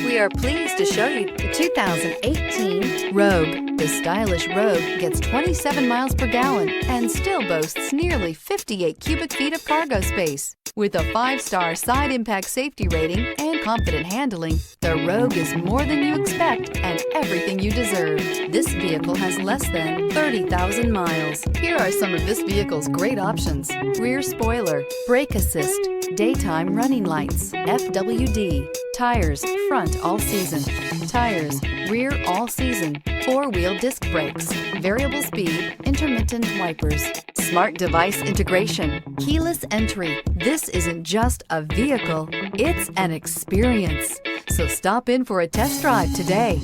We are pleased to show you the 2018 Rogue. The stylish Rogue gets 27 miles per gallon and still boasts nearly 58 cubic feet of cargo space. With a 5-star side impact safety rating and confident handling, the Rogue is more than you expect and everything you deserve. This vehicle has less than 30,000 miles. Here are some of this vehicle's great options: rear spoiler, brake assist, daytime running lights, FWD, tires front all season, tires rear all season, 4-wheel disc brakes, variable speed, intermittent wipers, smart device integration, keyless entry. This isn't just a vehicle, it's an experience. So stop in for a test drive today.